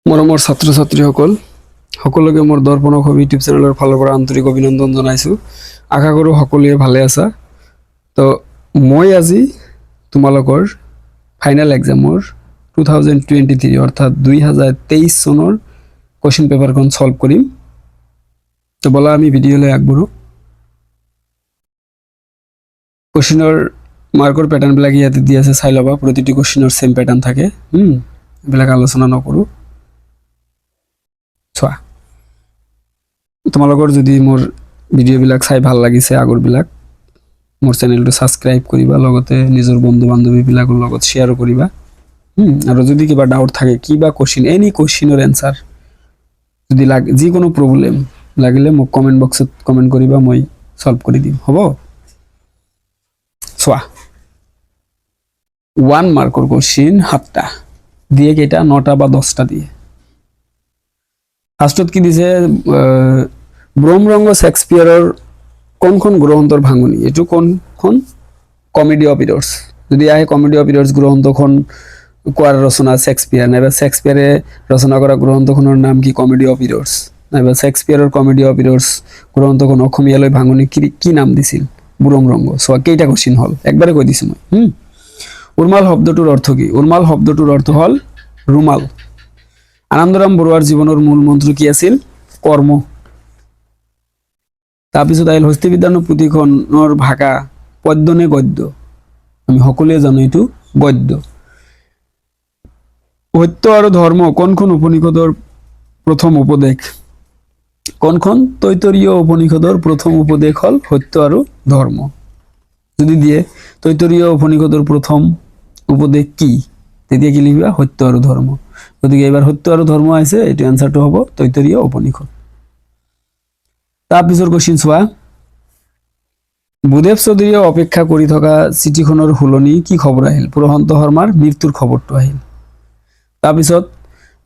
মৰমৰ ছাত্ৰ ছাত্ৰীসকল সকলোকে মোৰ দৰ্পণ অসম ইউটিউব চেনেলৰ ফালৰ পৰা আন্তৰিক অভিনন্দন জনাইছোঁ। আশা কৰোঁ সকলোৱে ভালে আছা। তো মই আজি তোমালোকৰ ফাইনেল এক্সামৰ 2023 অৰ্থাৎ 2023 চনৰ কোৱেশ্চন পেপাৰখন সলভ কৰিম। তো বলা আমি ভিডিঅ'লৈ আগবাঢ়ো। কোৱেশ্চনৰ মাৰ্কৰ পেটাৰ্ণবিলাক ইয়াতে দি আছে, চাই ল'বা। প্ৰতিটো কোৱেশ্চনৰ সেম পেটাৰ্ণ থাকে। এইবিলাক আলোচনা নকৰোঁ। চোৱা, তোমালোকৰ যদি মোৰ ভিডিঅ'বিলাক চাই ভাল লাগিছে আগৰবিলাক, মোৰ চেনেলটো ছাবস্ক্ৰাইব কৰিবা, লগতে নিজৰ বন্ধু বান্ধৱীবিলাকৰ লগত শ্বেয়াৰো কৰিবা। আৰু যদি কিবা ডাউট থাকে, কিবা কোৱেশ্চন, এনি কোৱেশ্চনৰ এনসাৰ যদি লাগে, যিকোনো প্ৰব্লেম লাগিলে মোক কমেণ্ট বক্সত কমেণ্ট কৰিবা, মই সলভ কৰি দিম, হ'ব? চোৱা, 1 মাৰ্কৰ কোৱেশ্চন 7টা দিয়ে, কেইটা 9টা বা 10টা দিয়ে। ফাৰ্ষ্টত কি দিছে, ব্ৰহ্মৰংগ শেক্সপিয়াৰৰ কোনখন গ্ৰন্থৰ ভাঙনি? এইটো কোনখন? Comedy of errors. যদি আহে কমেডি অফ ইৰৰ্ছ গ্ৰন্থখন কোৱাৰ ৰচনা শেক্সপিয়াৰ, নাইবা শেক্সপিয়াৰে ৰচনা কৰা গ্ৰন্থখনৰ নাম কি? Comedy of errors. নাইবা শেক্সপিয়াৰৰ কমেডি অফ ইৰৰ্ছ গ্ৰন্থখন অসমীয়ালৈ ভাঙনি কি নাম দিছিল? ব্ৰহ্মৰংগ। চোৱা, কেইটা কোৱেশ্চন হ'ল, একবাৰে কৈ দিছোঁ মই। উৰ্মাল শব্দটোৰ অৰ্থ কি? উৰ্মাল শব্দটোৰ অৰ্থ হ'ল ৰুমাল। আনন্দৰাম বৰুৱাৰ জীৱনৰ মূল মন্ত্ৰ কি আছিল? কৰ্ম। তাৰপিছত আহিল হস্তিবিদ্যান পুথিখনৰ ভাষা পদ্য নে গদ্য? আমি সকলোৱে জানো এইটো গদ্য। সত্য আৰু ধৰ্ম কোনখন উপনিষদৰ প্ৰথম উপদেশ? কোনখন? তৈতৰীয় উপনিষদৰ প্ৰথম উপদেশ হ'ল সত্য আৰু ধৰ্ম। যদি দিয়ে তৈতৰীয় উপনিষদৰ প্ৰথম উপদেশ কি, তেতিয়া কি লিখিবা? সত্য আৰু ধৰ্ম। গতিকে এবাৰ সত্য আৰু ধৰ্ম আহিছে, এইটো এনসাৰটো হ'ব তৈতৰীয় উপনিষদ। তাৰপিছৰ কোৱেশ্চন চোৱা, ভূদেৱ চৌধুৰীয়ে অপেক্ষা কৰি থকা চিঠিখনৰ সলনি কি খবৰ আহিল? প্ৰশান্ত শৰ্মাৰ মৃত্যুৰ খবৰটো আহিল। তাৰপিছত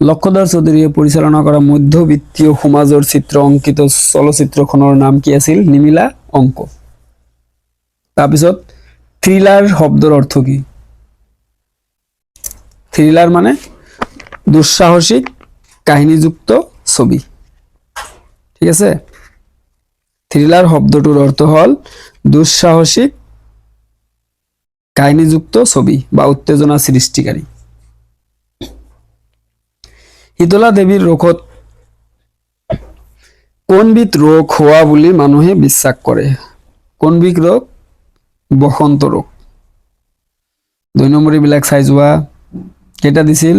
লক্ষধৰ চৌধুৰীয়ে পৰিচালনা কৰা মধ্যবিত্তীয় সমাজৰ চিত্ৰ অংকিত চলচ্চিত্ৰখনৰ নাম কি আছিল? নিমিলা অংক। তাৰপিছত থ্ৰিলাৰ শব্দৰ অৰ্থ কি? থ্ৰিলাৰ মানে দুঃসাহসিক কাহিনীযুক্ত ছবি। ঠিক আছে, থ্ৰিলাৰ শব্দটোৰ অৰ্থ হ'ল দুঃসাহসিক কাহিনীযুক্ত ছবি বা উত্তেজনা সৃষ্টিকাৰী। শীতলা দেৱীৰ ৰোগত কোনবিধ ৰোগ হোৱা বুলি মানুহে বিশ্বাস কৰে? কোনবিধ ৰোগ? বসন্ত ৰোগ। 2 নম্বৰ বিলাক চাই যোৱা, কেইটা দিছিল?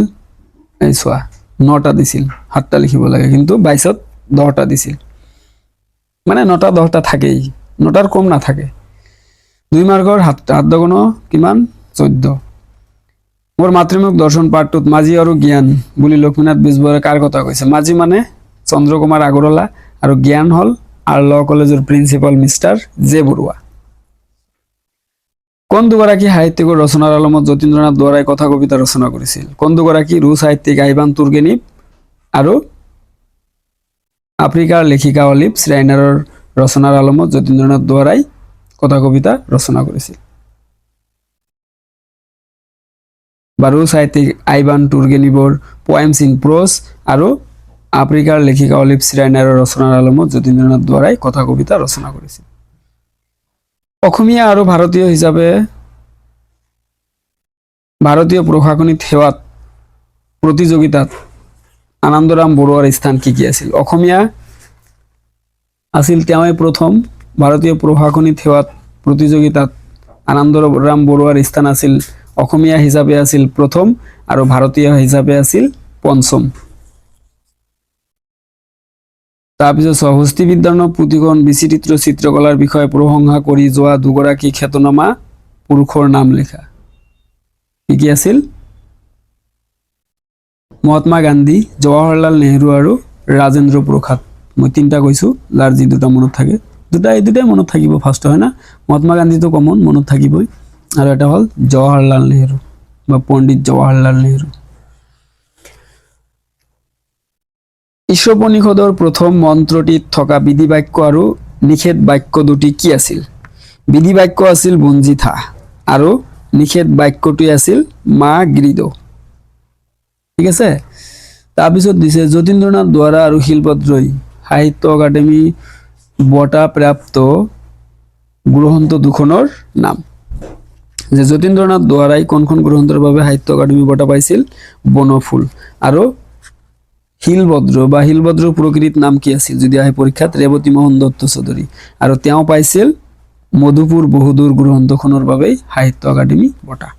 এই চোৱা, 9টা দিছিল। 7টা লিখিব লাগে, কিন্তু 22ত 10টা দিছিল। মানে 9টা 10টা থাকেই, 9টাৰ কম নাথাকে। 2 মাৰ্কৰ 7 গুণ কিমান? 14। মোৰ মাতৃমুখ দৰ্শন পাঠটোত মাঝি আৰু জ্ঞান বুলি লক্ষ্মীনাথ বেজবৰুৱাই কাৰ কথা কৈছে? মাঝি মানে চন্দ্ৰকুমাৰ আগৰৱালা আৰু জ্ঞান হ'ল আৰ ল কলেজৰ প্ৰিন্সিপাল মিষ্টাৰ জে বৰুৱা। কোন দুগৰাকী সাহিত্যিকৰ ৰচনাৰ আলমত যতীন্দ্ৰনাথ দুৱৰাই কথা কবিতা ৰচনা কৰিছিল? কোন দুগৰাকী? ৰুছ সাহিত্যিক আইভান তুৰ্গেনিভ আৰু আফ্ৰিকাৰ লেখিকা অলিভ শ্ৰাইনাৰৰ ৰচনাৰ আলমত যতীন্দ্ৰনাথ দুৱৰাই কথা কবিতা ৰচনা কৰিছিল। বাৰু সাহিত্যিক আইভান তুৰ্গেনিভৰ পয়েমছ ইন প্ৰজ আৰু আফ্ৰিকাৰ লেখিকা অলিভ শ্ৰাইনাৰৰ ৰচনাৰ আলমত যতীন্দ্ৰনাথ দুৱৰাই কথা কবিতা ৰচনা কৰিছিল। অসমীয়া আৰু ভাৰতীয় হিচাপে ভাৰতীয় প্ৰশাসনিক সেৱাত প্ৰতিযোগিতাত আনন্দৰাম বৰুৱাৰ স্থান কি কি আছিল? অসমীয়া আছিল তেওঁই প্ৰথম। ভাৰতীয় প্ৰশাসনিক সেৱাত প্ৰতিযোগিতাত আনন্দৰাম বৰুৱাৰ স্থান আছিল অসমীয়া হিচাপে আছিল প্ৰথম আৰু ভাৰতীয় হিচাপে আছিল পঞ্চম। তাৰপিছত হস্তিবিদ্যান পুথিখন বিচিত্ৰ চিত্ৰকলাৰ বিষয়ে প্ৰশংসা কৰি যোৱা দুগৰাকী খ্যাতনামা পুৰুষৰ নাম লিখা। কি আছিল? মহাত্মা গান্ধী, জৱাহৰলাল নেহৰু আৰু ৰাজেন্দ্ৰ প্ৰসাদ। মই 3টা কৈছো, যাৰ যি 2টা মনত থাকে। এই দুটাই মনত থাকিব ফাৰ্ষ্ট, হয় না? মহাত্মা গান্ধীটো কমন, মনত থাকিবই। আৰু এটা হ'ল জৱাহৰলাল নেহৰু বা পণ্ডিত জৱাহৰলাল নেহৰু। ঈশোপনিষদৰ প্ৰথম মন্ত্ৰটিত থকা বিধি বাক্য আৰু নিষেধ বাক্য দুটি কি আছিল? বিধি বাক্য আছিল বুঞ্জি থা আৰু নিষেধ বাক্যটি আছিল মা গৃদ। ঠিক আছে, তাৰপিছত দিছে যতীন্দ্ৰনাথ দুৱৰা আৰু শিলভদ্ৰই সাহিত্য একাডেমি বঁটা প্ৰাপ্ত গ্ৰন্থ দুখনৰ নাম। যে যতীন্দ্ৰনাথ দুৱৰাই কোনখন গ্ৰন্থৰ বাবে সাহিত্য একাডেমি বঁটা পাইছিল? বনফুল। আৰু শিলভদ্ৰৰ প্ৰকৃত নাম কি আছিল যদি আহে পৰীক্ষাত? ৰেৱতী মোহন দত্ত চৌধুৰী। আৰু তেওঁ পাইছিল মধুপুৰ বহুদূৰ গ্ৰন্থখনৰ বাবে সাহিত্য একাডেমি বঁটা।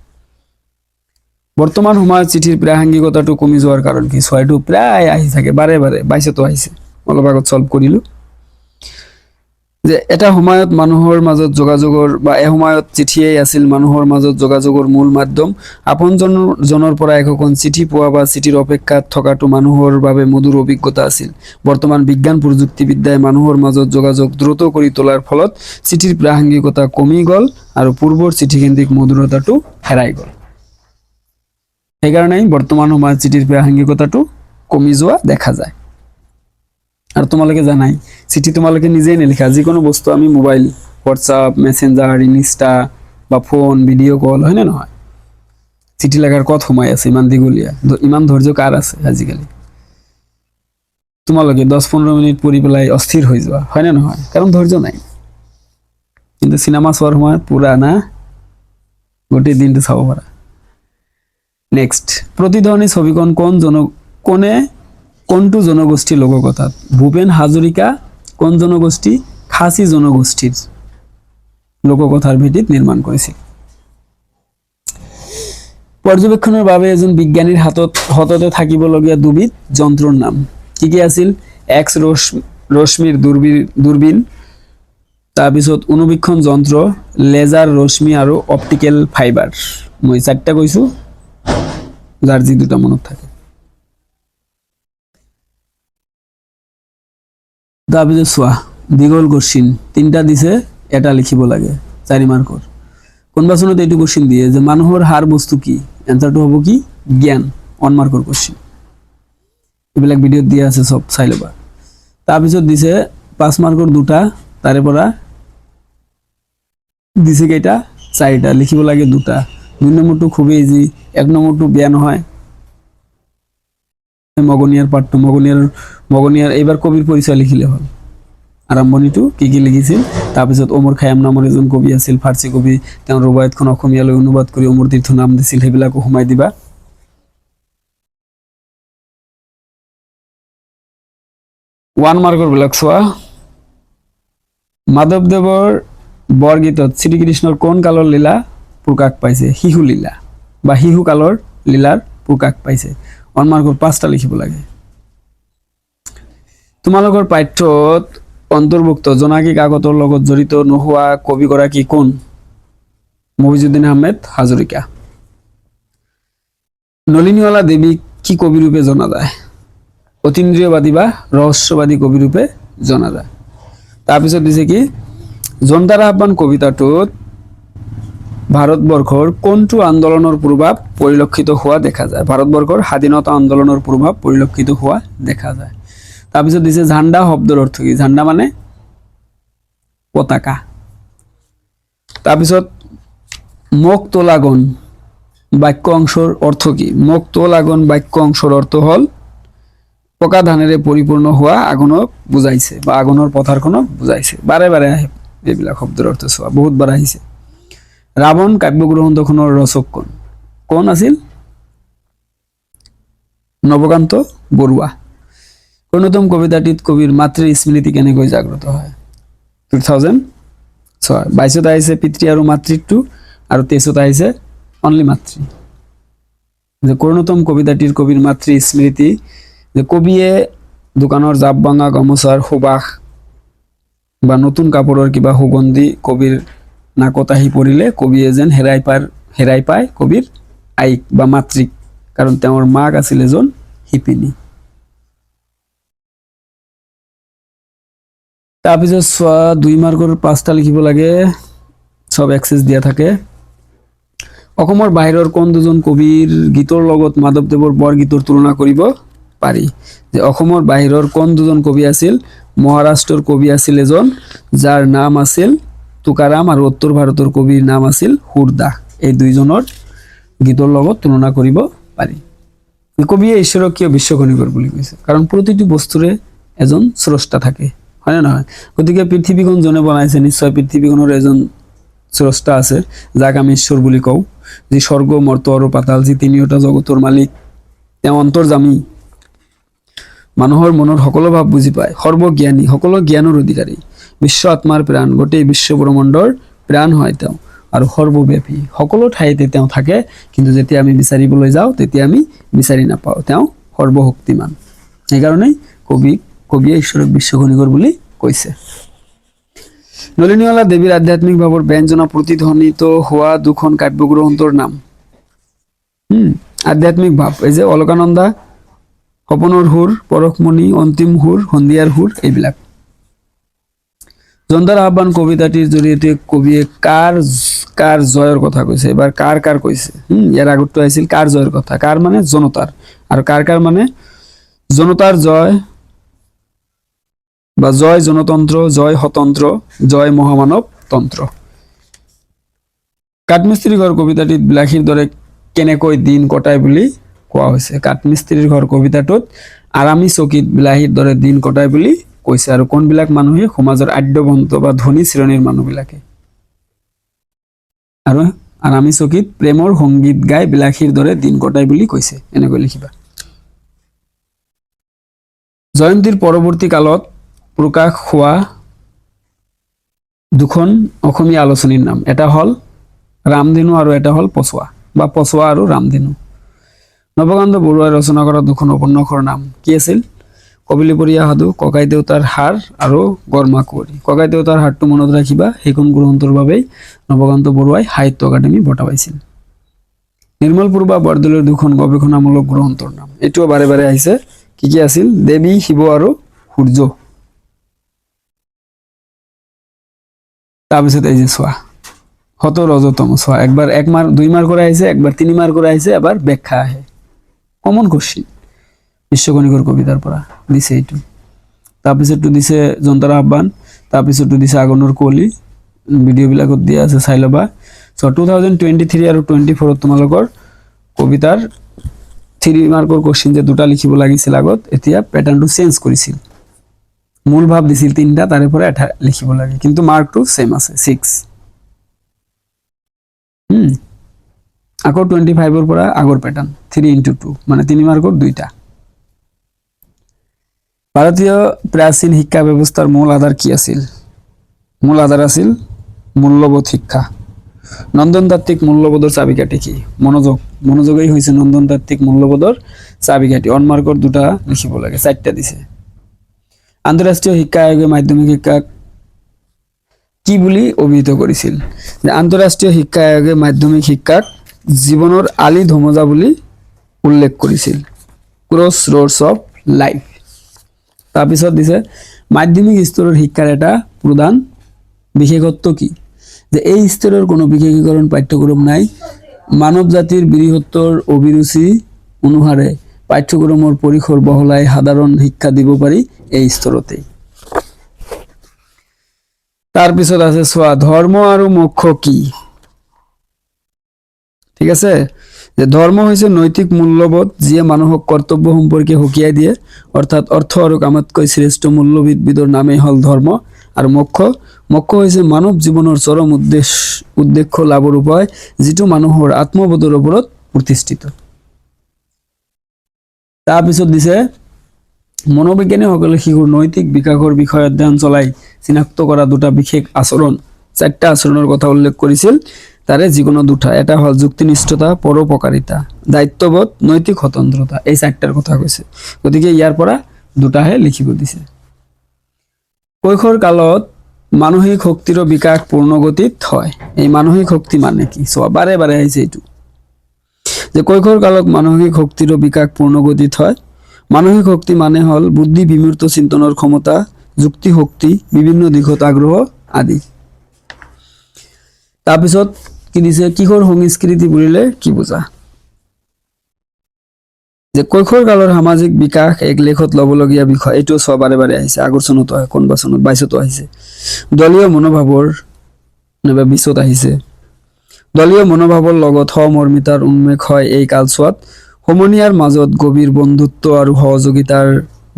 বৰ্তমান সময়ত চিঠিৰ প্ৰাসংগিকতাটো কমি যোৱাৰ কাৰণ কি? ছয়টো প্ৰায় আহি থাকে বাৰে বাৰে, 22তো আহিছে, অলপ আগত সলভ কৰিলো। যে এটা সময়ত মানুহৰ মাজত যোগাযোগৰ বা এসময়ত চিঠিয়েই আছিল মানুহৰ মাজত যোগাযোগৰ মূল মাধ্যম। আপোনজনৰ পৰা একোখন চিঠি পোৱা বা চিঠিৰ অপেক্ষাত থকাটো মানুহৰ বাবে মধুৰ অভিজ্ঞতা আছিল। বৰ্তমান বিজ্ঞান প্ৰযুক্তিবিদ্যাই মানুহৰ মাজত যোগাযোগ দ্ৰুত কৰি তোলাৰ ফলত চিঠিৰ প্ৰাসংগিকতা কমি গ'ল আৰু পূৰ্বৰ চিঠিকেন্দ্ৰিক মধুৰতাটো হেৰাই গ'ল। সেইকাৰণেই বৰ্তমান সময়ত চিঠিৰ প্ৰাসংগিকতাটো কমি যোৱা দেখা যায়। আৰু তোমালোকে জানাই চিঠি তোমালোকে নিজেই নিলিখা, যিকোনো বস্তু আমি মোবাইল, হোৱাটছআপ, মেছেঞ্জাৰ, ইনষ্টা বা ফোন, ভিডিঅ' কল, হয়নে নহয়? চিঠি লেখাৰ ক'ত সময় আছে ইমান দীঘলীয়া? ইমান ধৈৰ্য কাৰ আছে আজিকালি? তোমালোকে 10-15 মিনিট পঢ়ি পেলাই অস্থিৰ হৈ যোৱা, হয়নে নহয়? কাৰণ ধৈৰ্য নাই। কিন্তু চিনেমা চোৱাৰ সময়ত পুৰা না গোটেই দিনটো চাব পাৰা। নেক্সট, প্ৰতিধ্বনি ছবিখন কোনটো জনগোষ্ঠীৰ লোককথা? ভূপেন হাজৰিকা কোন জনগোষ্ঠী? খাচী জনগোষ্ঠীৰ লোককথাৰ ভিত্তিত নিৰ্মাণ কৰিছিল। পৰ্যবেক্ষণৰ বাবে এজন বিজ্ঞানীৰ হাততে থাকিবলগীয়া দুবিধ যন্ত্ৰৰ নাম কি কি আছিল? এক্স ৰশ্মিৰ দূৰবীন, তাৰপিছত অনুবীক্ষণ যন্ত্ৰ, লেজাৰ ৰশ্মি আৰু অপটিকেল ফাইবাৰ। মই 4টা কৈছো, যাৰ যি দুটা মনত থাকে। তাৰপিছত চোৱা, দীঘল কোশ্চিন 3টা দিছে, এটা লিখিব লাগে 4 মাৰ্কৰ। কোনবা চনত এইটো কোশ্চিন দিয়ে যে মানুহৰ হাড় বস্তু কি? এনসাৰটো হ'ব কি? জ্ঞান, 1 মাৰ্কৰ কোশ্চিন। এইবিলাক ভিডিঅ'ত দিয়া আছে, সব চাই ল'বা। তাৰপিছত দিছে 5 মাৰ্কৰ 2টা, তাৰে পৰা দিছে কেইটা? 4টা, লিখিব লাগে 2টা। 2 নম্বৰটো খুবেই ইজি, 1 নম্বৰটো বেয়া নহয়। মগনিয়াৰ পাঠটো, মগনিয়াৰ এইবাৰ কবিৰ পৰিচয় লিখিলে হ'ল। আৰম্ভণিটো কি কি লিখিছিল, তাৰপিছত ওমৰ খায়াম নামৰ এজন কবি আছিল, ফাৰ্চী কবি, তেওঁৰ ৰবায়তখন অসমীয়ালৈ অনুবাদ কৰি অমৰ তীৰ্থ নাম দিছিল, সেইবিলাকো সোমাই দিবা। ওৱান মাৰ্কৰ বিলাক চোৱা, মাধৱদেৱৰ বৰগীতত শ্ৰীকৃষ্ণৰ কোন কালৰ লীলা প্ৰকাশ পাইছে? শিশু লীলা বা শিশু কালৰ লীলাৰ প্ৰকাশ পাইছে। 1 মাৰ্কৰ 5টা লিখিব লাগে। তোমালোকৰ পাঠ্যত অন্তৰ্ভুক্ত জোনাকী কাকতৰ লগত জড়িত নোহোৱা কবিগৰাকী কোন? মফিজুদ্দিন আহমেদ হাজৰিকা। নলিনীৱালা দেৱীক কি কবি ৰূপে জনা যায়? অতীন্দ্ৰিয়বাদী বা ৰহস্যবাদী কবি ৰূপে জনা যায়। তাৰপিছত দিছে কি, জনতাৰ আহ্বান কবিতাটোত ভাৰতবৰ্ষৰ কোনটো আন্দোলনৰ প্ৰভাৱ পৰিলক্ষিত হোৱা দেখা যায়? ভাৰতবৰ্ষৰ স্বাধীনতা আন্দোলনৰ প্ৰভাৱ পৰিলক্ষিত হোৱা দেখা যায়। তাৰপিছত দিছে ঝাণ্ডা শব্দৰ অৰ্থ কি? ঝাণ্ডা মানে পতাকা। তাৰপিছত মোক তোলাগন বাক্য অংশৰ অৰ্থ কি? মোক তোলাগন বাক্য অংশৰ অৰ্থ হ'ল পকা ধানেৰে পৰিপূৰ্ণ হোৱা আগুনক বুজাইছে বা আগুনৰ পথাৰখনক বুজাইছে। বাৰে বাৰে আহে এইবিলাক শব্দৰ অৰ্থ চোৱা, বহুত বাৰ আহিছে। ৰাৱণ কাব্যগ্ৰন্থখনৰ ৰচক কোন? কোন আছিল? নৱকান্ত বৰুৱা। কোনতম কবিতাটিত কবিৰ মাতৃৰ স্মৃতি কেনেকৈ জাগ্ৰত হয়? 2006। 22ত আহিছে পিতৃ আৰু মাতৃত্ব, আৰু 23ত আহিছে অনলি মাতৃ। যে কোনতম কবিতাটিৰ কবিৰ মাতৃ স্মৃতি, যে কবিয়ে দোকানৰ জাপ ভাঙা গামোচাৰ সুবাস বা নতুন কাপোৰৰ কিবা সুগন্ধি কবিৰ নাকত আহি পৰিলে কবিয়ে যেন হেৰাই পায় কবিৰ আইক বা মাতৃক, কাৰণ তেওঁৰ মাক আছিল এজন শিপিনী। তাৰপিছত চোৱা, 2 মাৰ্কৰ 5টা লিখিব লাগে, সব এক্সেস দিয়া থাকে। অসমৰ বাহিৰৰ কোন দুজন কবিৰ গীতৰ লগত মাধৱদেৱৰ বৰগীতৰ তুলনা কৰিব পাৰি? যে অসমৰ বাহিৰৰ কোন দুজন কবি আছিল? মহাৰাষ্ট্ৰৰ কবি আছিল এজন যাৰ নাম আছিল তুকাৰাম, আৰু উত্তৰ ভাৰতৰ কবিৰ নাম আছিল হুৰদাস। এই দুইজনৰ গীতৰ লগত তুলনা কৰিব পাৰি। কবিয়ে ঈশ্বৰক কিয় বিশ্বকণিকৰ বুলি কৈছে? কাৰণ প্ৰতিটো বস্তুৰে এজন স্ৰষ্টা থাকে, হয়নে নহয়? গতিকে পৃথিৱীখন যোনে বনাইছে নিশ্চয় পৃথিৱীখনৰ এজন স্ৰষ্টা আছে, যাক আমি ঈশ্বৰ বুলি কওঁ, যি স্বৰ্গ মৰ্ত আৰু পাতাল, যি তিনিওটা জগতৰ মালিক, তেওঁ অন্তৰ্যামী, মানুহৰ মনৰ সকলো ভাৱ বুজি পায়, সৰ্বজ্ঞানী, সকলো জ্ঞানৰ অধিকাৰী, বিশ্ব আত্মাৰ প্ৰাণ, গোটেই বিশ্ব ব্ৰহ্মাণ্ডৰ প্ৰাণ হয় তেওঁ, আৰু সৰ্বব্যাপী, সকলো ঠাইতে তেওঁ থাকে, কিন্তু যেতিয়া আমি বিচাৰিবলৈ যাওঁ তেতিয়া আমি বিচাৰি নাপাওঁ। তেওঁ সৰ্বশক্তিমান। সেইকাৰণেই কবিয়ে ঈশ্বৰক বিশ্বকণিকৰ বুলি কৈছে। নলিনীৱালা দেৱীৰ আধ্যাত্মিক ভাৱৰ ব্যঞ্জনা প্ৰতিধ্বনিত হোৱা দুখন কাব্যগ্ৰন্থৰ নাম। আধ্যাত্মিক ভাৱ, এই যে অলকানন্দা, সপনৰ সুৰ, পৰশমণি, অন্তিম সুৰ, সন্ধিয়াৰ সুৰ, এইবিলাক। জন্দাৰ আহ্বান কবিতাটিৰ জৰিয়তে কবিয়ে কাৰ জয়ৰ কথা কৈছে? এবাৰ কাৰ কৈছে? ইয়াৰ আগতটো আহিছিল কাৰ জয়ৰ কথা। কাৰ মানে জনতাৰ, আৰু কাৰ মানে জনতাৰ জয়, বা জয় জনতন্ত্ৰ, জয় স্বতন্ত্ৰ, জয় মহামানৱ তন্ত্ৰ। কাঠমিস্ত্ৰী ঘৰ কবিতাটিত বিলাসীৰ দৰে কেনেকৈ দিন কটায় বুলি কোৱা হৈছে? কাঠমিস্ত্ৰীৰ ঘৰ কবিতাটোত আৰামী চকীত বিলাসীৰ দৰে দিন কটায় বুলি কৈছে। আৰু কোনবিলাক মানুহে? সমাজৰ আদ্যবন্ত বা ধনী শ্ৰেণীৰ মানুহবিলাকে। আৰু আৰামী চকীত প্ৰেমৰ সংগীত গাই বিলাসীৰ দৰে দিন কটায় বুলি কৈছে, এনেকৈ লিখিবা। জয়ন্তীৰ পৰৱৰ্তী কালত প্ৰকাশ হোৱা দুখন অসমীয়া আলোচনীৰ নাম। এটা হ'ল ৰামধেনু আৰু এটা হ'ল পছোৱা, বা পছোৱা আৰু ৰামধেনু। নৱকান্ত বৰুৱাই ৰচনা কৰা দুখন উপন্যাসৰ নাম কি আছিল? কবিলিপৰীয়া সাধু, ককাই দেউতাৰ হাড় আৰু গৰমা কুঁৱৰী। ককাই দেউতাৰ হাড়টো মনত ৰাখিবা, সেইখন গ্ৰন্থৰ বাবেই নৱকান্ত বৰুৱাই সাহিত্য একাডেমী বঁটা পাইছিল। নিৰ্মল পূৰ্বা বৰদলৈৰ দুখন গৱেষণামূলক গ্ৰন্থৰ নাম। এইটোও বাৰে বাৰে আহিছে, কি কি আছিল? দেৱী, শিৱ আৰু সূৰ্য। তাৰপিছত এই যে চোৱা, শত ৰজতম, চোৱা, একবাৰ 1 মাৰ্ক 2 মাৰ্ক কৰে আহিছে, একবাৰ 3 মাৰ্ক কৰে আহিছে, এবাৰ ব্যাখ্যা আহে, কমন কোশ্চিন বিশ্বকণিকৰ কবিতাৰ পৰা দিছে এইটো। তাৰপিছতটো দিছে জন্তাৰ আহ্বান, তাৰপিছতটো দিছে আগুনৰ কুঁৱলী, ভিডিঅ'বিলাকত দিয়া আছে, চাই ল'বা। চ' 2023 আৰু 24 তোমালোকৰ কবিতাৰ 3 মাৰ্কৰ কোশ্চিন যে দুটা লিখিব লাগিছিল আগত, এতিয়া প্যাটাৰ্নটো চেঞ্জ কৰিছিল। মূল ভাব দিছিল 3টা, তাৰে পৰা এটা লিখিব লাগে, কিন্তু মাৰ্কটো সেম আছে 6। আকৌ 25 ৰ পৰা আগৰ প্যাটাৰ্ন 3x2, মানে 3 মাৰ্কৰ 2টা। ভাৰতীয় প্ৰাচীন শিক্ষা ব্যৱস্থাৰ মূল আধাৰ কি আছিল? মূল আধাৰ আছিল মূল্যবোধ শিক্ষা। নন্দনতাত্ত্বিক মূল্যবোধৰ চাবিকাঠি কি? মনোযোগেই হৈছে নন্দনতাত্ত্বিক মূল্যবোধৰ চাবিকাঠি। 1 মাৰ্কৰ 2টা লিখিব লাগে, 4টা দিছে। আন্তঃৰাষ্ট্ৰীয় শিক্ষা আয়োগে মাধ্যমিক শিক্ষাক কি বুলি অভিহিত কৰিছিল? যে আন্তঃৰাষ্ট্ৰীয় শিক্ষা আয়োগে মাধ্যমিক শিক্ষাক জীৱনৰ আলি ধমজা বুলি উল্লেখ কৰিছিল, ক্ৰছ ৰোডছ অফ লাইফ। তাৰপিছত দিছে মাধ্যমিক স্তৰৰ শিক্ষাৰ এটা প্ৰধান বিশেষত্ব কি? যে এই স্তৰৰ কোনো বিশেষীকৰণ পাঠ্যক্ৰম নাই, মানৱ জাতিৰ বৃহত্তৰ অভিৰুচি অনুসাৰে পাঠ্যক্ৰমৰ পৰিসৰ বহলাই সাধাৰণ শিক্ষা দিব পাৰি এই স্তৰতেই। তাৰপিছত আছে চোৱা, ধৰ্ম আৰু মোক্ষ কি? ঠিক আছে, যে ধৰ্ম হৈছে নৈতিক মূল্যবোধ যিয়ে মানুহক কৰ্তব্য সম্পৰ্কে সকীয়াই দিয়ে, অৰ্থাৎ অৰ্থ আৰু কামতকৈ শ্ৰেষ্ঠ মূল্যবিদৰ নামেই হ'ল ধৰ্ম। আৰু মোক্ষ হৈছে মানৱ জীৱনৰ চৰম উদ্দেশ্য লাভৰ উপায়, যিটো মানুহৰ আত্মবোধৰ ওপৰত প্ৰতিষ্ঠিত। তাৰপিছত দিছে মনোবিজ্ঞানীসকলে শিশুৰ নৈতিক বিকাশৰ বিষয়ে অধ্যয়ন চলাই চিনাক্ত কৰা দুটা বিশেষ আচৰণ, 4টা আচৰণৰ কথা উল্লেখ কৰিছিল, তাৰে যিকোনো দুটা। এটা হ'ল যুক্তিনিষ্ঠতা, পৰোপকাৰিতা, দায়িত্ববোধ, নৈতিক স্বতন্ত্ৰতা, এই 4টাৰ কথা কৈছে। গতিকে ইয়াৰ পৰা দুটাহে লিখিব দিছে। কৈশোৰ কালত মানসিক শক্তিৰ বিকাশ পূৰ্ণগতিত হয়। এই মানসিক শক্তি মানে কি? চোৱা, বাৰে বাৰে আহিছে এইটো, যে কৈশোৰ কালত মানসিক শক্তিৰ বিকাশ পূৰ্ণগতিত হয়। মানসিক শক্তি মানে হ'ল বুদ্ধি বিমূৰ্ত চিন্তনৰ ক্ষমতা, যুক্তি শক্তি, বিভিন্ন দিশত আগ্ৰহ আদি। তাৰপিছত কি দিছে? কিশোৰ সংস্কৃতি বুলিলে কি বুজা? যে কৈশোৰ কালৰ সামাজিক বিকাশ এক লেখত ল'বলগীয়া বিষয়। এইটো চোৱা, বাৰে বাৰে আহিছে, আগৰ চনতো হয়, কোনবা চনত 22তো আহিছে। দলীয় মনোভাৱৰ, নাইবা 20ত আহিছে। দলীয় মনোভাৱৰ লগত সহমৰ্মিতাৰ উন্মেষ হয় এই কালছোৱাত। সমনীয়াৰ মাজত গভীৰ বন্ধুত্ব আৰু সহযোগিতাৰ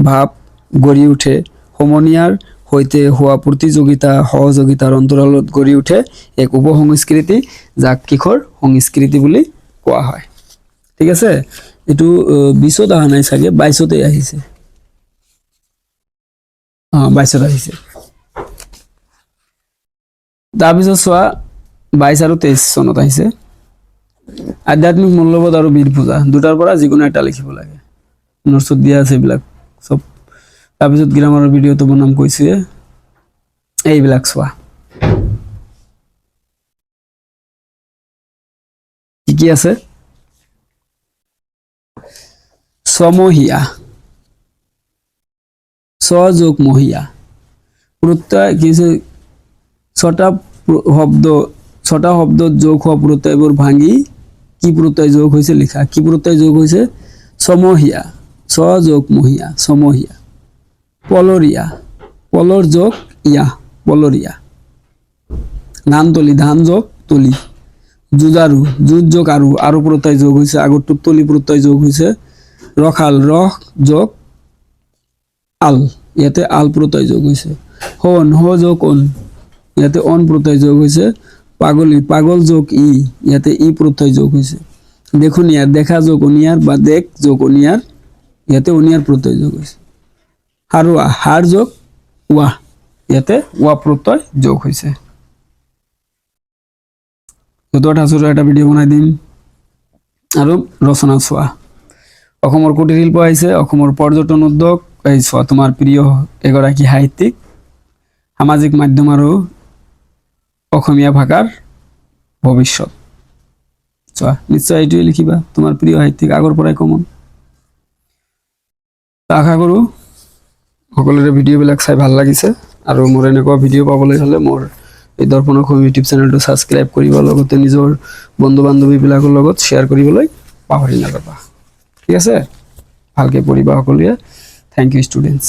ভাৱ গঢ়ি উঠে। সমনীয়াৰ সৈতে হোৱা প্ৰতিযোগিতা সহযোগিতাৰ অন্তৰালত গঢ়ি উঠে এক উপসংস্কৃতি, যাক কিশোৰ সংস্কৃতি বুলি কোৱা হয়। ঠিক আছে, এইটো 20ত অহা নাই চাগে, 22তে আহিছে। 22ত আহিছে। তাৰপিছত চোৱা 22 আৰু 23 চনত আহিছে। আধ্যাত্মিক মূল্যবোধ আৰু বীৰ পূজা, দুটাৰ পৰা যিকোনো এটা লিখিব লাগে। নোটছত দিয়া আছে এইবিলাক চব। তাৰপিছত গ্ৰামাৰৰ ভিডিঅ'টো বনাম কৈছোৱে। এইবিলাক চোৱা কি কি আছে। ছমহীয়া, ছ যোগ মহীয়া, প্ৰত্যয় কি হৈছে, ছটা শব্দত যোগ হোৱা প্ৰত্যয়বোৰ ভাঙি কি প্ৰত্যয় যোগ হৈছে লিখা। কি প্ৰত্যয় যোগ হৈছে? ছমহীয়া, ছ যোগ মহীয়া, ছমহীয়া। পলৰীয়া, পলৰ যোগ ইয়া, পলৰীয়া। ধানতলী, ধান যোগ তলি। যুঁজাৰু, যুঁজ যোগ আৰু প্ৰত্যয় যোগ হৈছে, আগৰটোত তলি প্ৰত্যয় যোগ হৈছে। ৰসাল, ৰস যোগ আল, ইয়াতে আল প্ৰত্যয় যোগ হৈছে। সোণ, হ যোগ অন, ইয়াতে অন প্ৰত্যয় যোগ হৈছে। পাগলী, পাগল যোগ ই, ইয়াতে ই প্ৰত্যয় যোগ হৈছে। দেখুনিয়াৰ, দেখা যোগ অনিয়াৰ বা দেখ যোগ অনিয়াৰ, ইয়াতে অনিয়াৰ প্ৰত্যয় যোগ হৈছে। হাৰুৱা, হাড় যোগ ৱাহ, ইয়াতে ৱা প্ৰত্যয় যোগ হৈছে। এটা ভিডিঅ' বনাই দিম। আৰু ৰচনা চোৱা, অসমৰ কুটিৰ শিল্প আহিছে, অসমৰ পৰ্যটন উদ্যোগ, এই চোৱা তোমাৰ প্ৰিয় এগৰাকী সাহিত্যিক, সামাজিক মাধ্যম আৰু অসমীয়া ভাষাৰ ভৱিষ্যত। চোৱা নিশ্চয় এইটোৱে লিখিবা, তোমাৰ প্ৰিয় সাহিত্যিক, আগৰ পৰাই কমন। আশা কৰোঁ সকলোৰে ভিডিঅ'বিলাক চাই ভাল লাগিছে, আৰু মোৰ এনেকুৱা ভিডিঅ' পাবলৈ হ'লে মোৰ এই দৰ্পণ অসম ইউটিউব চেনেলটো ছাবস্ক্ৰাইব কৰিব, লগতে নিজৰ বন্ধু বান্ধৱীবিলাকৰ লগত শ্বেয়াৰ কৰিবলৈ পাহৰি নাযাবা। ঠিক আছে, ভালকৈ পঢ়িবা সকলোৱে। Thank you students.